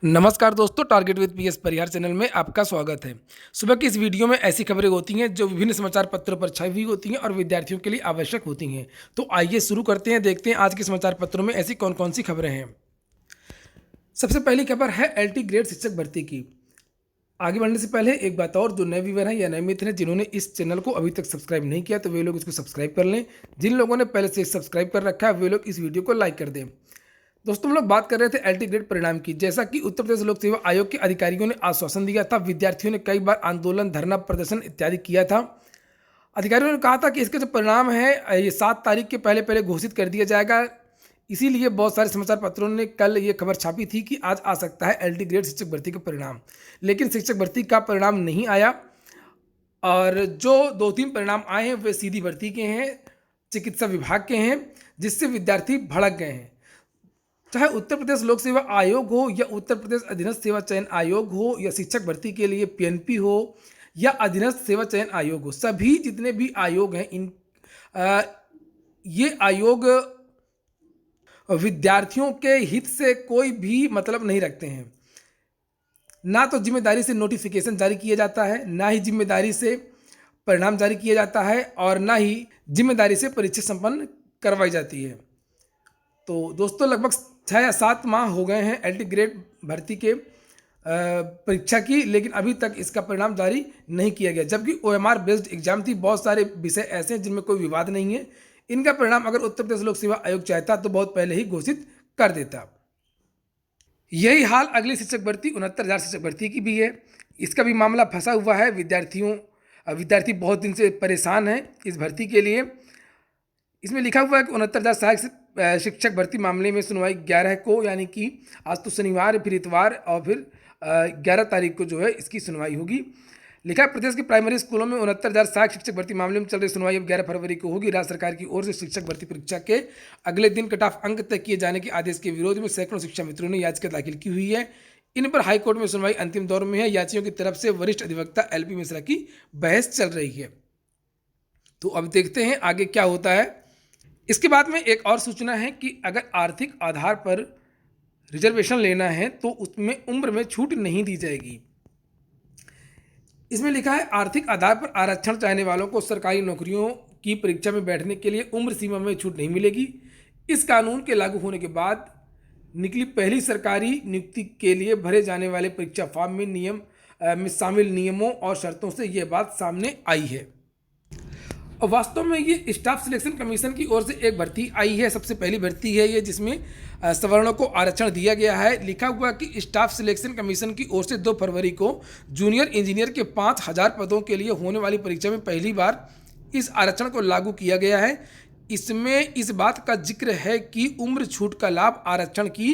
नमस्कार दोस्तों, target with PS Parihar channel में आपका स्वागत है। सुबह की इस वीडियो में ऐसी खबरें होती हैं जो विभिन्न समाचार पत्रों पर छाई हुई होती हैं और विद्यार्थियों के लिए आवश्यक होती हैं। तो आइए शुरू करते हैं, देखते हैं आज के समाचार पत्रों में ऐसी कौन कौन सी खबरें हैं। सबसे पहली खबर है एलटी ग्रेड शिक्षक भर्ती की। आगे बढ़ने से पहले एक बात और, जो नए व्यूअर हैं या नए मित्र हैं जिन्होंने इस चैनल को अभी तक सब्सक्राइब नहीं किया तो वे लोग इसको सब्सक्राइब कर लें। जिन लोगों ने पहले से सब्सक्राइब कर रखा है वे लोग इस वीडियो को लाइक कर दें। दोस्तों, हम लोग बात कर रहे थे एलटी ग्रेड परिणाम की। जैसा कि उत्तर प्रदेश लोक सेवा आयोग के अधिकारियों ने आश्वासन दिया था, विद्यार्थियों ने कई बार आंदोलन, धरना प्रदर्शन इत्यादि किया था। अधिकारियों ने कहा था कि इसका जो परिणाम है ये 7 तारीख के पहले पहले घोषित कर दिया जाएगा। इसीलिए बहुत सारे समाचार पत्रों ने कल ये खबर छापी थी कि आज आ सकता है एलटी ग्रेड शिक्षक भर्ती का परिणाम। लेकिन शिक्षक भर्ती का परिणाम नहीं आया और जो 2-3 परिणाम आए हैं वे सीधी भर्ती के हैं, चिकित्सा विभाग के हैं, जिससे विद्यार्थी भड़क गए हैं। चाहे उत्तर प्रदेश लोक सेवा आयोग हो या उत्तर प्रदेश अधीनस्थ सेवा चयन आयोग हो या शिक्षक भर्ती के लिए पीएनपी हो या अधीनस्थ सेवा चयन आयोग हो, सभी जितने भी आयोग हैं ये आयोग विद्यार्थियों के हित से कोई भी मतलब नहीं रखते हैं। ना तो जिम्मेदारी से नोटिफिकेशन जारी किया जाता है, ना ही जिम्मेदारी से परिणाम जारी किया जाता है और ना ही जिम्मेदारी से परीक्षा संपन्न करवाई जाती है। तो दोस्तों, लगभग 6 या 7 माह हो गए हैं एलटी ग्रेड भर्ती के परीक्षा की, लेकिन अभी तक इसका परिणाम जारी नहीं किया गया। जबकि ओएमआर बेस्ड एग्जाम थी, बहुत सारे विषय ऐसे हैं जिनमें कोई विवाद नहीं है। इनका परिणाम अगर उत्तर प्रदेश लोक सेवा आयोग चाहता तो बहुत पहले ही घोषित कर देता। यही हाल अगली शिक्षक भर्ती 69,000 शिक्षक भर्ती की भी है। इसका भी मामला फंसा हुआ है। विद्यार्थी बहुत दिन से परेशान हैं इस भर्ती के लिए। इसमें लिखा हुआ है कि 69,000 सहायक शिक्षक भर्ती मामले में सुनवाई 11 को, यानी कि आज तो शनिवार, फिर इतवार और फिर 11 तारीख को जो है इसकी सुनवाई होगी। लिखा है प्रदेश के प्राइमरी स्कूलों में 69,000 सहायक शिक्षक भर्ती मामले में चल रही सुनवाई अब 11 फरवरी को होगी। राज्य सरकार की ओर से शिक्षक भर्ती परीक्षा के अगले दिन कट ऑफ अंक तय किए जाने के आदेश के विरोध में सैकड़ों शिक्षा मित्रों ने याचिका दाखिल की हुई है। इन पर हाईकोर्ट में सुनवाई अंतिम दौर में है। याचियों की तरफ से वरिष्ठ अधिवक्ता एलपी मिश्रा की बहस चल रही है। तो अब देखते हैं आगे क्या होता है। इसके बाद में एक और सूचना है कि अगर आर्थिक आधार पर रिजर्वेशन लेना है तो उसमें उम्र में छूट नहीं दी जाएगी। इसमें लिखा है आर्थिक आधार पर आरक्षण चाहने वालों को सरकारी नौकरियों की परीक्षा में बैठने के लिए उम्र सीमा में छूट नहीं मिलेगी। इस कानून के लागू होने के बाद निकली पहली सरकारी नियुक्ति के लिए भरे जाने वाले परीक्षा फॉर्म में शामिल नियमों और शर्तों से यह बात सामने आई है। और वास्तव में ये स्टाफ सिलेक्शन कमीशन की ओर से एक भर्ती आई है। सबसे पहली भर्ती है ये जिसमें सवर्णों को आरक्षण दिया गया है। लिखा हुआ कि स्टाफ सिलेक्शन कमीशन की ओर से 2 फरवरी को जूनियर इंजीनियर के 5,000 पदों के लिए होने वाली परीक्षा में पहली बार इस आरक्षण को लागू किया गया है। इसमें इस बात का जिक्र है कि उम्र छूट का लाभ आरक्षण की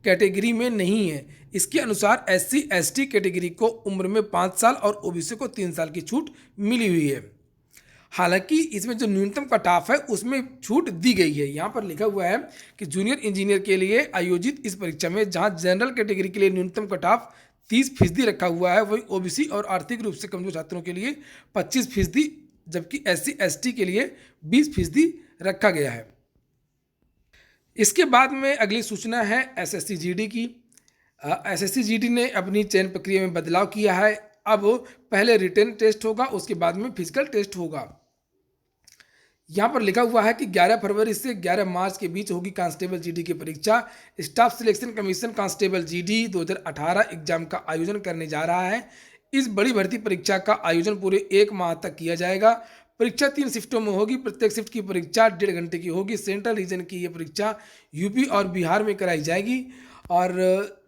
कैटेगरी में नहीं है। इसके अनुसार SC ST कैटेगरी को उम्र में 5 साल और OBC को 3 साल की छूट मिली हुई है। हालांकि इसमें जो न्यूनतम कट ऑफ है उसमें छूट दी गई है। यहाँ पर लिखा हुआ है कि जूनियर इंजीनियर के लिए आयोजित इस परीक्षा में जहाँ जनरल कैटेगरी के लिए न्यूनतम कट ऑफ 30% रखा हुआ है, वही OBC और आर्थिक रूप से कमजोर छात्रों के लिए 25%, जबकि SC ST के लिए 20% रखा गया है। इसके बाद में अगली सूचना है SSC GD की। SSC GD ने अपनी चयन प्रक्रिया में बदलाव किया है। अब पहले रिटन टेस्ट होगा, उसके बाद में फिजिकल टेस्ट होगा। यहाँ पर लिखा हुआ है कि 11 फरवरी से 11 मार्च के बीच होगी कांस्टेबल GD की परीक्षा। Staff selection commission constable GD 2018 exam का आयोजन करने जा रहा है। इस बड़ी भर्ती परीक्षा का आयोजन पूरे 1 माह तक किया जाएगा। परीक्षा 3 शिफ्टों में होगी। प्रत्येक शिफ्ट की परीक्षा 1.5 घंटे की होगी। सेंट्रल रीजन की ये परीक्षा यूपी और बिहार में कराई जाएगी। और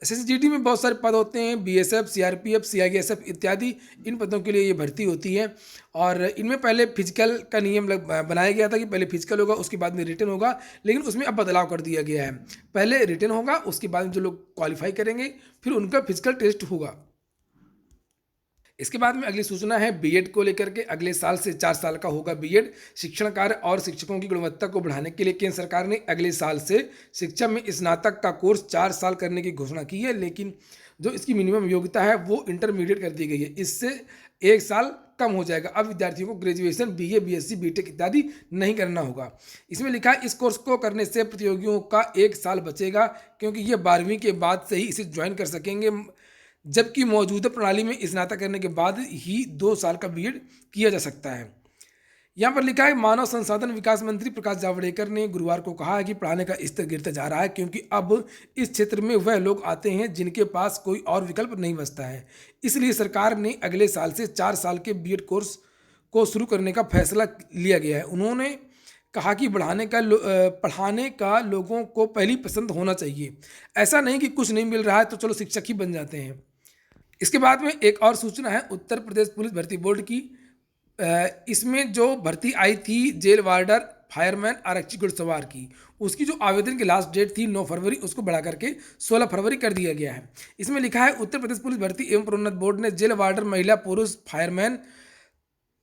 SSC GD में बहुत सारे पद होते हैं, BSF, CRPF, CISF इत्यादि। इन पदों के लिए ये भर्ती होती है और इनमें पहले फिजिकल का नियम बनाया गया था कि पहले फिजिकल होगा, उसके बाद में रिटन होगा, लेकिन उसमें अब बदलाव कर दिया गया है। पहले रिटन होगा, उसके बाद जो लोग क्वालिफाई करेंगे फिर उनका फिजिकल टेस्ट होगा। इसके बाद में अगली सूचना है बीएड को लेकर के। अगले साल से 4 साल का होगा बीएड। शिक्षण कार्य और शिक्षकों की गुणवत्ता को बढ़ाने के लिए केंद्र सरकार ने अगले साल से शिक्षा में स्नातक का कोर्स 4 साल करने की घोषणा की है, लेकिन जो इसकी मिनिमम योग्यता है वो इंटरमीडिएट कर दी गई है। इससे 1 साल कम हो जाएगा। अब विद्यार्थियों को ग्रेजुएशन, बीए, बीएससी, बीटेक इत्यादि नहीं करना होगा। इसमें लिखा है इस कोर्स को करने से प्रतियोगियों का 1 साल बचेगा, क्योंकि ये 12वीं के बाद से ही इसे ज्वाइन कर सकेंगे, जबकि मौजूदा प्रणाली में स्नातक करने के बाद ही 2 साल का बीएड किया जा सकता है। यहाँ पर लिखा है मानव संसाधन विकास मंत्री प्रकाश जावड़ेकर ने गुरुवार को कहा है कि पढ़ाने का स्तर गिरता जा रहा है, क्योंकि अब इस क्षेत्र में वह लोग आते हैं जिनके पास कोई और विकल्प नहीं बचता है। इसलिए सरकार ने अगले साल से 4 साल के बीएड कोर्स को शुरू करने का फैसला लिया गया है। उन्होंने कहा कि पढ़ाने का लोगों को पहली पसंद होना चाहिए। ऐसा नहीं कि कुछ नहीं मिल रहा है तो चलो शिक्षक ही बन जाते हैं। इसके बाद में एक और सूचना है उत्तर प्रदेश पुलिस भर्ती बोर्ड की। इसमें जो भर्ती आई थी जेल वार्डर, फायरमैन, आरक्षी, घुड़सवार की, उसकी जो आवेदन की लास्ट डेट थी 9 फरवरी, उसको बढ़ा करके 16 फरवरी कर दिया गया है। इसमें लिखा है उत्तर प्रदेश पुलिस भर्ती एवं प्रोन्नत बोर्ड ने जेल वार्डर, महिला, पुरुष, फायरमैन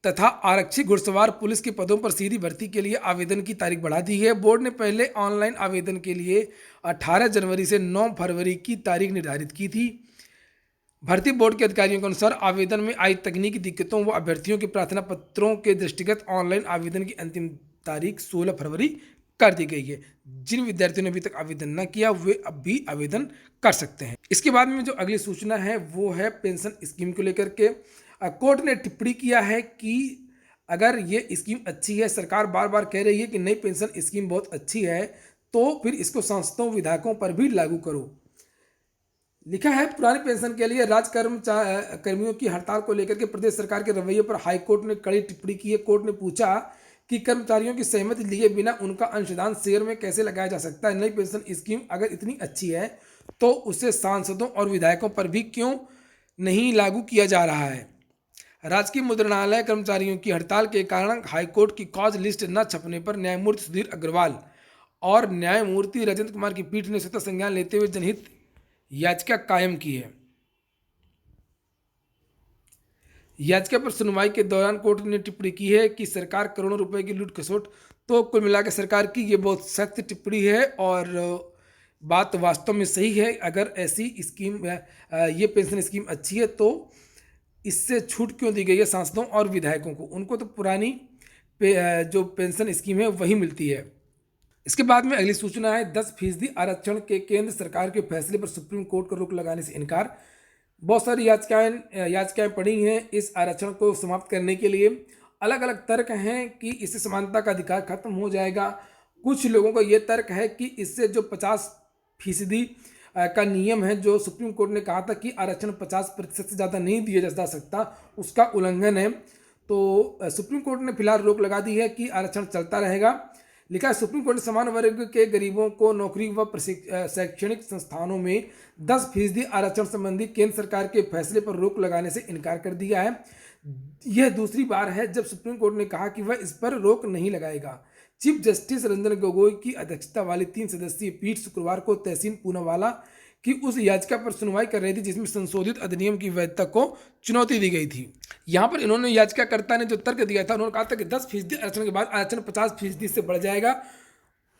तथा आरक्षी, घुड़सवार पुलिस के पदों पर सीधी भर्ती के लिए आवेदन की तारीख बढ़ा दी है। बोर्ड ने पहले ऑनलाइन आवेदन के लिए 18 जनवरी से 9 फरवरी की तारीख निर्धारित की थी। भर्ती बोर्ड के अधिकारियों के अनुसार आवेदन में आई तकनीकी दिक्कतों व अभ्यर्थियों के प्रार्थना पत्रों के दृष्टिगत ऑनलाइन आवेदन की अंतिम तारीख 16 फरवरी कर दी गई है। जिन विद्यार्थियों ने अभी तक आवेदन न किया वे अब भी आवेदन कर सकते हैं। इसके बाद में जो अगली सूचना है वो है पेंशन स्कीम को लेकर के। कोर्ट ने टिप्पणी किया है कि अगर ये स्कीम अच्छी है, सरकार बार बार कह रही है कि नई पेंशन स्कीम बहुत अच्छी है, तो फिर इसको सांसदों, विधायकों पर भी लागू करो। लिखा है पुरानी पेंशन के लिए कर्मियों की हड़ताल को लेकर के प्रदेश सरकार के रवैये पर हाईकोर्ट ने कड़ी टिप्पणी की है। कोर्ट ने पूछा कि कर्मचारियों की सहमति लिए बिना उनका अंशदान शेयर में कैसे लगाया जा सकता है। नई पेंशन स्कीम अगर इतनी अच्छी है तो उसे सांसदों और विधायकों पर भी क्यों नहीं लागू किया जा रहा है। राजकीय मुद्रणालय कर्मचारियों की हड़ताल के कारण हाईकोर्ट की कॉज लिस्ट न छपने पर न्यायमूर्ति सुधीर अग्रवाल और न्यायमूर्ति राजेंद्र कुमार की पीठ ने स्वतः संज्ञान लेते हुए जनहित याचिका कायम की है। याचिका पर सुनवाई के दौरान कोर्ट ने टिप्पणी की है कि सरकार करोड़ों रुपए की लूट खसोट, तो कुल मिलाकर सरकार की ये बहुत सख्त टिप्पणी है और बात वास्तव में सही है। अगर ऐसी स्कीम, ये पेंशन स्कीम अच्छी है तो इससे छूट क्यों दी गई है सांसदों और विधायकों को? उनको तो पुरानी जो पेंशन स्कीम है वही मिलती है। इसके बाद में अगली सूचना है 10% आरक्षण के केंद्र सरकार के फैसले पर सुप्रीम कोर्ट का रोक लगाने से इनकार। बहुत सारी याचिकाएं पड़ी हैं इस आरक्षण को समाप्त करने के लिए। अलग अलग तर्क हैं कि इससे समानता का अधिकार खत्म हो जाएगा। कुछ लोगों का ये तर्क है कि इससे जो 50% का नियम है, जो सुप्रीम कोर्ट ने कहा था कि आरक्षण 50% से ज़्यादा नहीं दिया जा सकता, उसका उल्लंघन है। तो सुप्रीम कोर्ट ने फिलहाल रोक लगा दी है कि आरक्षण चलता रहेगा। लिखा है सुप्रीम कोर्ट ने समान वर्ग के गरीबों को नौकरी व शैक्षणिक संस्थानों में 10% आरक्षण संबंधी केंद्र सरकार के फैसले पर रोक लगाने से इनकार कर दिया है। यह दूसरी बार है जब सुप्रीम कोर्ट ने कहा कि वह इस पर रोक नहीं लगाएगा। चीफ जस्टिस रंजन गोगोई की अध्यक्षता वाली 3 सदस्यीय पीठ शुक्रवार को तहसीन पूनावाला की उस याचिका पर सुनवाई कर रही थी जिसमें संशोधित अधिनियम की वैधता को चुनौती दी गई थी। यहाँ पर इन्होंने, याचिकाकर्ता ने जो तर्क दिया था, उन्होंने कहा था कि 10% आरक्षण के बाद आरक्षण 50% से बढ़ जाएगा।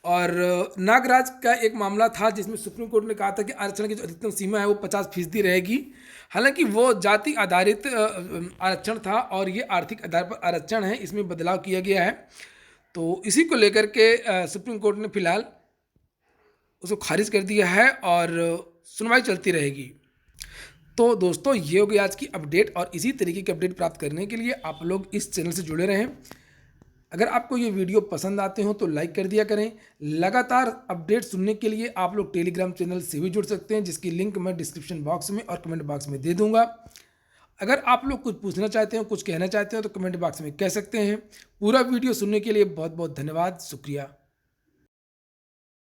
और नागराज का एक मामला था जिसमें सुप्रीम कोर्ट ने कहा था कि आरक्षण की जो अधिकतम सीमा है वो 50% रहेगी। हालांकि वो जाति आधारित आरक्षण था और ये आर्थिक आधार पर आरक्षण है, इसमें बदलाव किया गया है। तो इसी को लेकर के सुप्रीम कोर्ट ने फिलहाल उसको खारिज कर दिया है और सुनवाई चलती रहेगी। तो दोस्तों, ये हो गई आज की अपडेट और इसी तरीके की अपडेट प्राप्त करने के लिए आप लोग इस चैनल से जुड़े रहें। अगर आपको ये वीडियो पसंद आते हो तो लाइक कर दिया करें। लगातार अपडेट सुनने के लिए आप लोग टेलीग्राम चैनल से भी जुड़ सकते हैं, जिसकी लिंक मैं डिस्क्रिप्शन बॉक्स में और कमेंट बॉक्स में दे दूंगा। अगर आप लोग कुछ पूछना चाहते हो, कुछ कहना चाहते हो तो कमेंट बॉक्स में कह सकते हैं। पूरा वीडियो सुनने के लिए बहुत बहुत धन्यवाद, शुक्रिया।